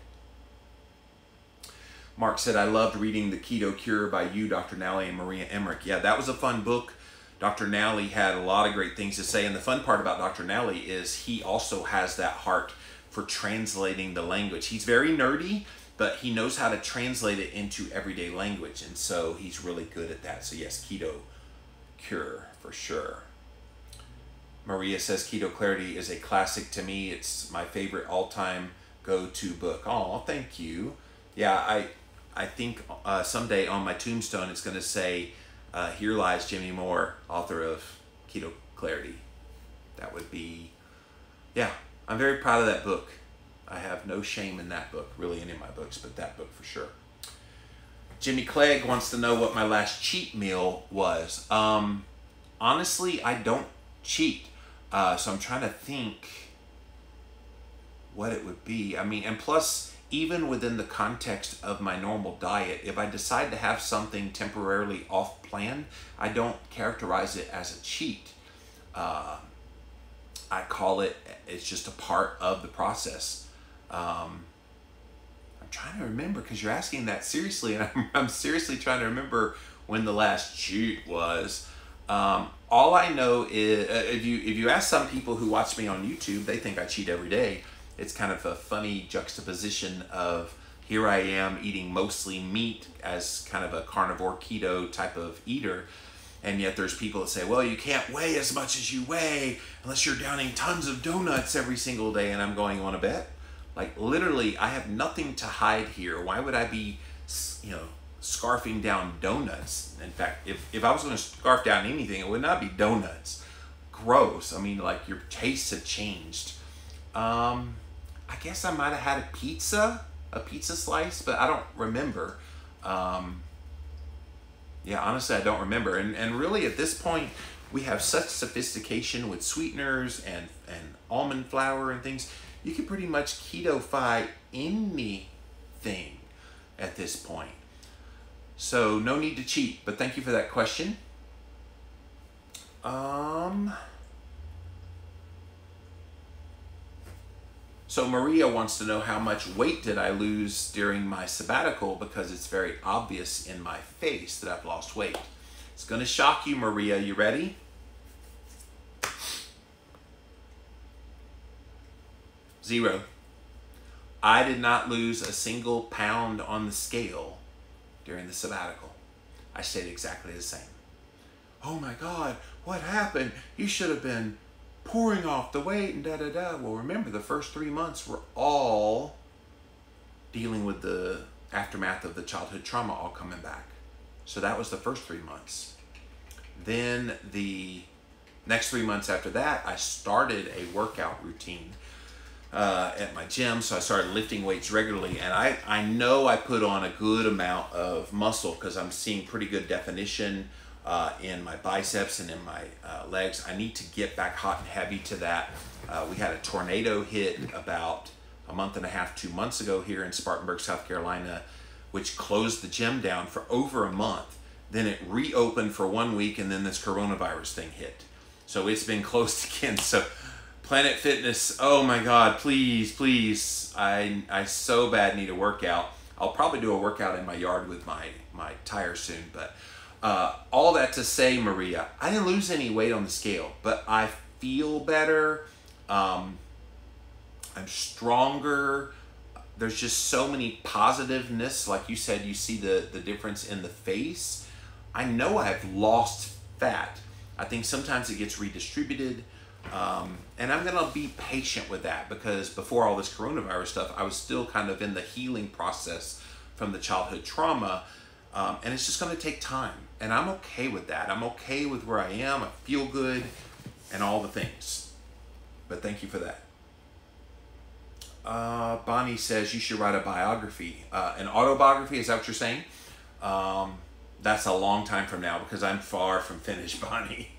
Mark said, I loved reading The Keto Cure by you, Dr. Nally, and Maria Emmerich. Yeah, that was a fun book. Dr. Nally had a lot of great things to say, and the fun part about Dr. Nally is he also has that heart for translating the language. He's very nerdy, but he knows how to translate it into everyday language, and so he's really good at that. So yes, Keto Cure for sure. Maria says, Keto Clarity is a classic to me. It's my favorite all-time go-to book. Oh, thank you. Yeah, I think someday on my tombstone it's going to say, here lies Jimmy Moore, author of Keto Clarity. That would be, yeah, I'm very proud of that book. I have no shame in that book, really any of my books, but that book for sure. Jimmy Clegg wants to know what my last cheat meal was. Honestly, I don't cheat. So I'm trying to think what it would be. I mean, and plus, even within the context of my normal diet, if I decide to have something temporarily off plan, I don't characterize it as a cheat. I call it, it's just a part of the process. I'm trying to remember, because you're asking that seriously, and I'm seriously trying to remember when the last cheat was. All I know is, if you ask some people who watch me on YouTube, they think I cheat every day. It's kind of a funny juxtaposition of here I am eating mostly meat as kind of a carnivore keto type of eater, and yet there's people that say, well, you can't weigh as much as you weigh unless you're downing tons of donuts every single day. And I'm going, on a bet? Like, literally, I have nothing to hide here. Why would I be, scarfing down donuts? In fact, if I was going to scarf down anything, it would not be donuts. Gross. I mean, like, your tastes have changed. I guess I might have had a pizza slice, but I don't remember. Yeah, honestly, I don't remember. And really, at this point, we have such sophistication with sweeteners and almond flour and things. You can pretty much keto-fy anything at this point. So no need to cheat, but thank you for that question. So Maria wants to know how much weight did I lose during my sabbatical, because it's very obvious in my face that I've lost weight. It's going to shock you, Maria. You ready? Zero. I did not lose a single pound on the scale during the sabbatical. I stayed exactly the same. Oh my God, what happened? You should have been pouring off the weight and da-da-da. Well, remember, the first 3 months were all dealing with the aftermath of the childhood trauma all coming back. So that was the first 3 months. Then the next 3 months after that, I started a workout routine at my gym. So I started lifting weights regularly, and I know I put on a good amount of muscle because I'm seeing pretty good definition in my biceps and in my legs. I need to get back hot and heavy to that. We had a tornado hit about a month and a half, 2 months ago here in Spartanburg, South Carolina, which closed the gym down for over a month. Then it reopened for 1 week, and then this coronavirus thing hit. So it's been closed again. So Planet Fitness, oh my God, please, please. I so bad need a workout. I'll probably do a workout in my yard with my tire soon, but All that to say, Maria, I didn't lose any weight on the scale, but I feel better. I'm stronger. There's just so many positiveness. Like you said, you see the difference in the face. I know I've lost fat. I think sometimes it gets redistributed. And I'm gonna be patient with that, because before all this coronavirus stuff, I was still kind of in the healing process from the childhood trauma. And it's just gonna take time. And I'm okay with that. I'm okay with where I am. I feel good and all the things. But thank you for that. Bonnie says you should write a biography. An autobiography, is that what you're saying? That's a long time from now, because I'm far from finished, Bonnie.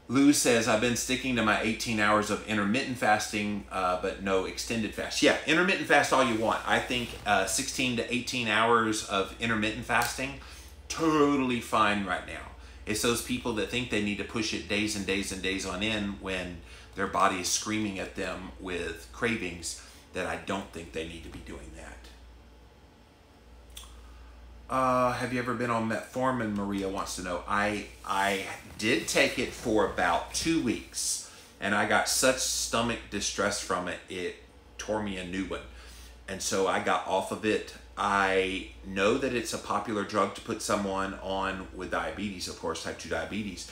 Lou says, I've been sticking to my 18 hours of intermittent fasting, but no extended fast. Yeah, intermittent fast all you want. I think 16 to 18 hours of intermittent fasting, totally fine right now. It's those people that think they need to push it days and days and days on end when their body is screaming at them with cravings, that I don't think they need to be doing that. Have you ever been on Metformin? Maria wants to know. I did take it for about 2 weeks, and I got such stomach distress from it, it tore me a new one. And so I got off of it. I know that it's a popular drug to put someone on with diabetes, of course, type 2 diabetes,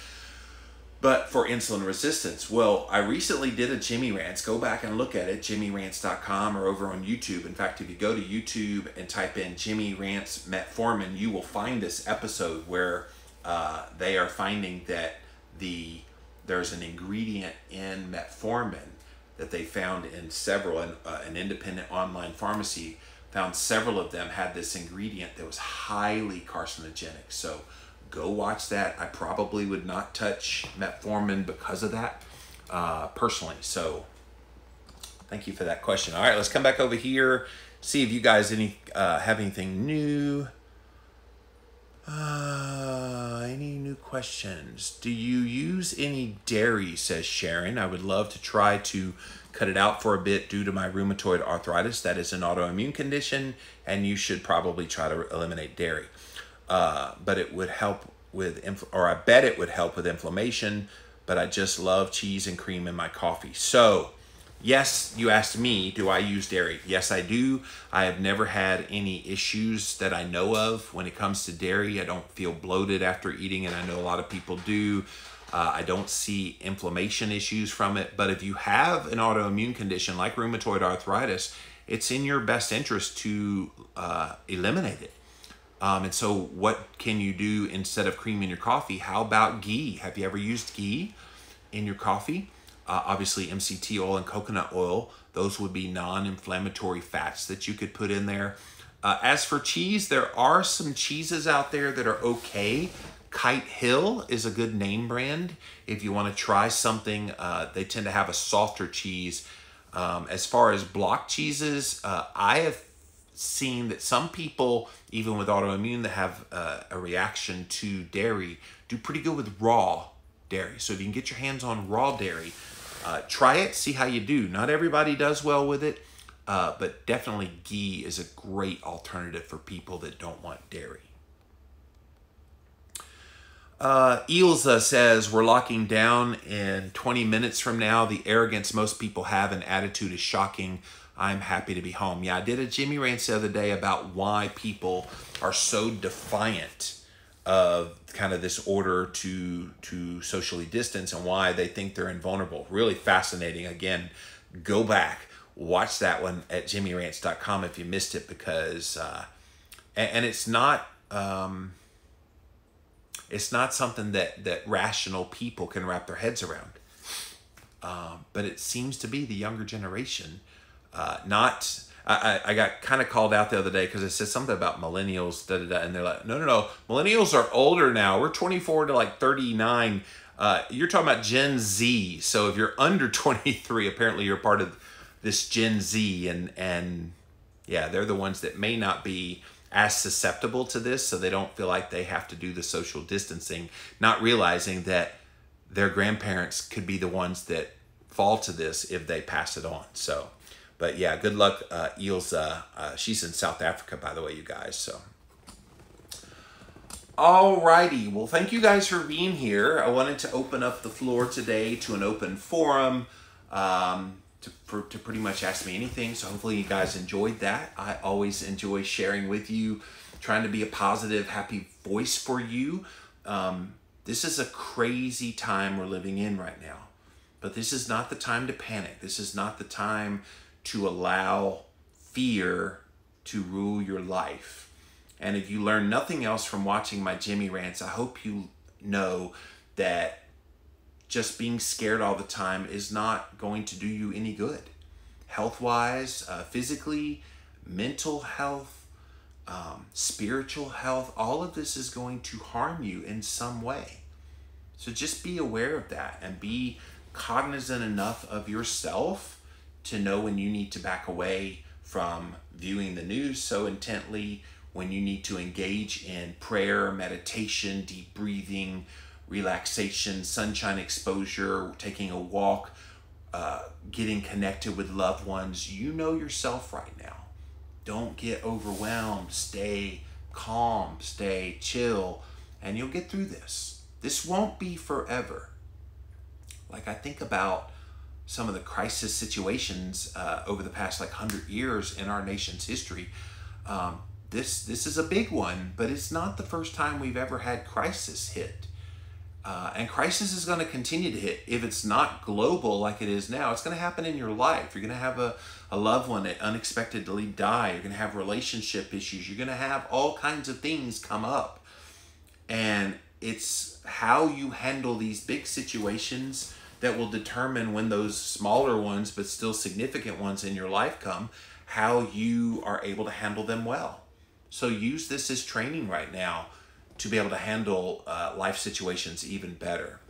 but for insulin resistance. Well, I recently did a Jimmy Rants. Go back and look at it, jimmyrants.com, or over on YouTube. In fact, if you go to YouTube and type in Jimmy Rants Metformin, you will find this episode where they are finding that there's an ingredient in Metformin that they found in several, an independent online pharmacy found several of them had this ingredient that was highly carcinogenic. So go watch that. I probably would not touch Metformin because of that, personally. So thank you for that question. All right, let's come back over here, see if you guys have anything new. Any new questions? Do you use any dairy, says Sharon. I would love to try to cut it out for a bit due to my rheumatoid arthritis. That is an autoimmune condition, and you should probably try to eliminate dairy. But it would help with, I bet it would help with inflammation, but I just love cheese and cream in my coffee. So, yes, you asked me, do I use dairy? Yes, I do. I have never had any issues that I know of when it comes to dairy. I don't feel bloated after eating it. I know a lot of people do. I don't see inflammation issues from it. But if you have an autoimmune condition like rheumatoid arthritis, it's in your best interest to eliminate it. And so what can you do instead of cream in your coffee? How about ghee? Have you ever used ghee in your coffee? Obviously MCT oil and coconut oil, those would be non-inflammatory fats that you could put in there. As for cheese, there are some cheeses out there that are okay. Kite Hill is a good name brand. If you want to try something, they tend to have a softer cheese. As far as block cheeses, I have seen that some people, even with autoimmune, that have a reaction to dairy, do pretty good with raw dairy. So if you can get your hands on raw dairy, try it, see how you do. Not everybody does well with it, but definitely ghee is a great alternative for people that don't want dairy. Ilza says, we're locking down in 20 minutes from now. The arrogance most people have and attitude is shocking. I'm happy to be home. Yeah, I did a Jimmy Rants the other day about why people are so defiant of kind of this order to socially distance and why they think they're invulnerable. Really fascinating. Again, go back, watch that one at jimmyrants.com if you missed it, because and it's not something that rational people can wrap their heads around. But it seems to be the younger generation. I got kind of called out the other day because it said something about millennials, and they're like, no, millennials are older now. We're 24 to like 39. You're talking about Gen Z. So if you're under 23, apparently you're part of this Gen Z, and yeah, they're the ones that may not be as susceptible to this, so they don't feel like they have to do the social distancing, not realizing that their grandparents could be the ones that fall to this if they pass it on. So, but yeah, good luck, Ilza. She's in South Africa, by the way, you guys. So, Alrighty, well, thank you guys for being here. I wanted to open up the floor today to an open forum to pretty much ask me anything. So hopefully you guys enjoyed that. I always enjoy sharing with you, trying to be a positive, happy voice for you. This is a crazy time we're living in right now, but this is not the time to panic. This is not the time to allow fear to rule your life. And if you learn nothing else from watching my Jimmy rants, I hope you know that just being scared all the time is not going to do you any good. Health-wise, physically, mental health, spiritual health, all of this is going to harm you in some way. So just be aware of that and be cognizant enough of yourself to know when you need to back away from viewing the news so intently, when you need to engage in prayer, meditation, deep breathing, relaxation, sunshine exposure, taking a walk, getting connected with loved ones. You know yourself right now. Don't get overwhelmed. Stay calm, stay chill, and you'll get through this. This won't be forever. Like, I think about some of the crisis situations over the past 100 years in our nation's history. This is a big one, but it's not the first time we've ever had crisis hit. And crisis is going to continue to hit. If it's not global like it is now, it's going to happen in your life. You're going to have a loved one that unexpectedly die. You're going to have relationship issues. You're going to have all kinds of things come up. And it's how you handle these big situations that will determine when those smaller ones, but still significant ones in your life come, how you are able to handle them well. So use this as training right now to be able to handle life situations even better.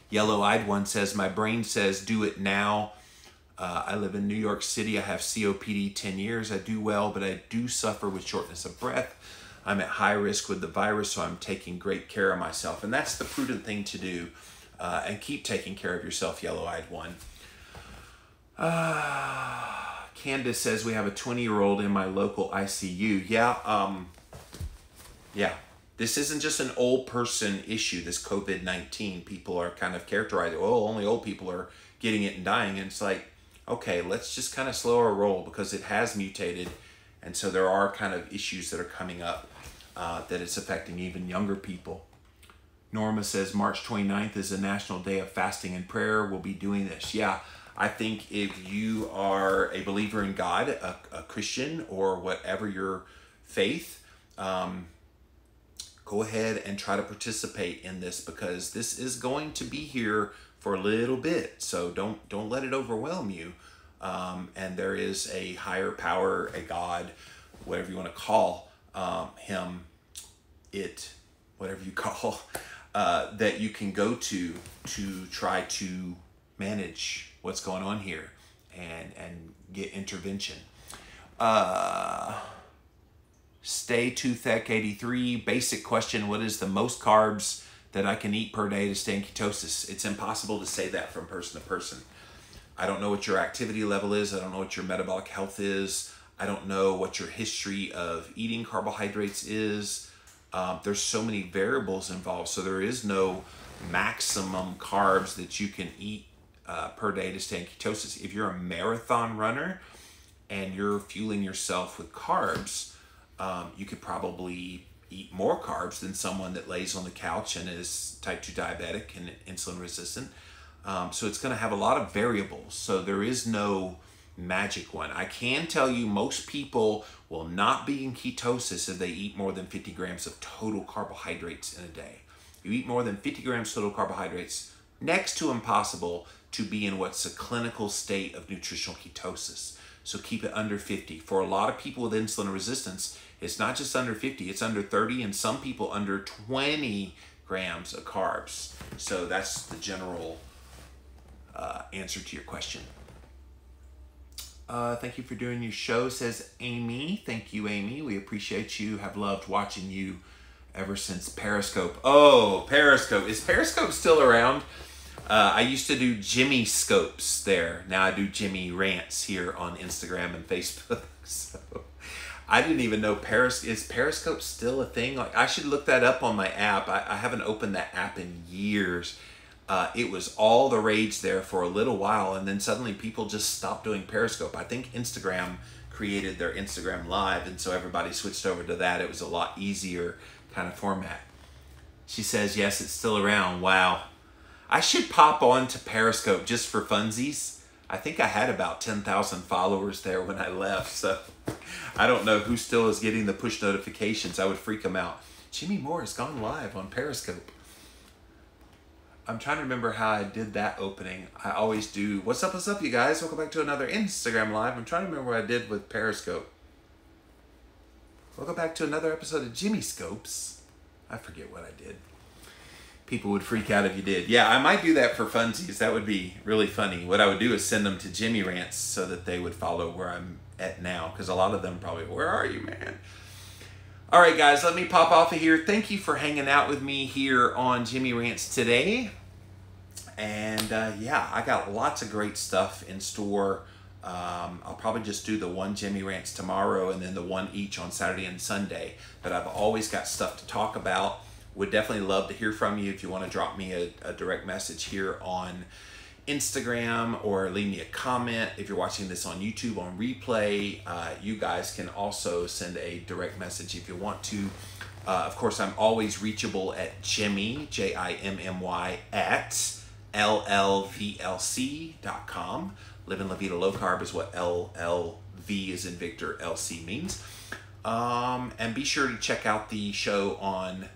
Yellow-eyed one says, my brain says, do it now. I live in New York City. I have COPD 10 years. I do well, but I do suffer with shortness of breath. I'm at high risk with the virus, so I'm taking great care of myself. And that's the prudent thing to do. And keep taking care of yourself, yellow-eyed one. Candace says, we have a 20-year-old in my local ICU. Yeah, this isn't just an old person issue, this COVID-19. People are kind of characterized, oh, only old people are getting it and dying. And it's like, okay, let's just kind of slow our roll because it has mutated. And so there are kind of issues that are coming up that it's affecting even younger people. Norma says, March 29th is a National Day of Fasting and Prayer. We'll be doing this. Yeah. I think if you are a believer in God, a Christian, or whatever your faith, go ahead and try to participate in this because this is going to be here for a little bit. So don't let it overwhelm you. And there is a higher power, a God, whatever you want to call him, it, whatever you call, that you can go to try to manage what's going on here and get intervention. Stay Toothache 83, basic question, what is the most carbs that I can eat per day to stay in ketosis? It's impossible to say that from person to person. I don't know what your activity level is. I don't know what your metabolic health is. I don't know what your history of eating carbohydrates is. There's so many variables involved, so there is no maximum carbs that you can eat per day to stay in ketosis. If you're a marathon runner and you're fueling yourself with carbs, you could probably eat more carbs than someone that lays on the couch and is type 2 diabetic and insulin resistant. So it's going to have a lot of variables. So there is no magic one. I can tell you most people will not be in ketosis if they eat more than 50 grams of total carbohydrates in a day. You eat more than 50 grams total carbohydrates, next to impossible to be in what's a clinical state of nutritional ketosis. So keep it under 50. For a lot of people with insulin resistance, it's not just under 50, it's under 30, and some people under 20 grams of carbs. So that's the general answer to your question. Thank you for doing your show, says Amy. Thank you, Amy. We appreciate you. Have loved watching you ever since Periscope. Oh, Periscope. Is Periscope still around? I used to do Jimmy Scopes there. Now I do Jimmy Rants here on Instagram and Facebook. So I didn't even know is Periscope still a thing? Like, I should look that up on my app. I haven't opened that app in years. It was all the rage there for a little while, and then suddenly people just stopped doing Periscope. I think Instagram created their Instagram Live, and so everybody switched over to that. It was a lot easier kind of format. She says, yes, it's still around. Wow. I should pop on to Periscope just for funsies. I think I had about 10,000 followers there when I left, so I don't know who still is getting the push notifications. I would freak them out. Jimmy Moore has gone live on Periscope. I'm trying to remember how I did that opening. I always do. What's up, you guys? Welcome back to another Instagram Live. I'm trying to remember what I did with Periscope. Welcome back to another episode of Jimmy Scopes. I forget what I did. People would freak out if you did. Yeah, I might do that for funsies. That would be really funny. What I would do is send them to Jimmy Rants so that they would follow where I'm at now. Because a lot of them probably, where are you, man? All right, guys, let me pop off of here. Thank you for hanging out with me here on Jimmy Rants today. And yeah, I got lots of great stuff in store. I'll probably just do the one Jimmy Rants tomorrow and then the one each on Saturday and Sunday. But I've always got stuff to talk about. Would definitely love to hear from you if you want to drop me a direct message here on Instagram or leave me a comment. If you're watching this on YouTube on replay, you guys can also send a direct message if you want to. Of course, I'm always reachable at Jimmy, Jimmy, at llvlc.com. Living La Vida Low Carb is what LLV is in Victor, LC means. And be sure to check out the show on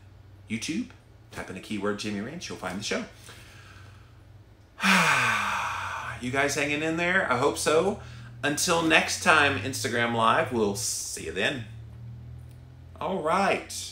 YouTube. Type in the keyword Jimmy Rants, you'll find the show. You guys hanging in there? I hope so. Until next time, Instagram Live, we'll see you then. All right.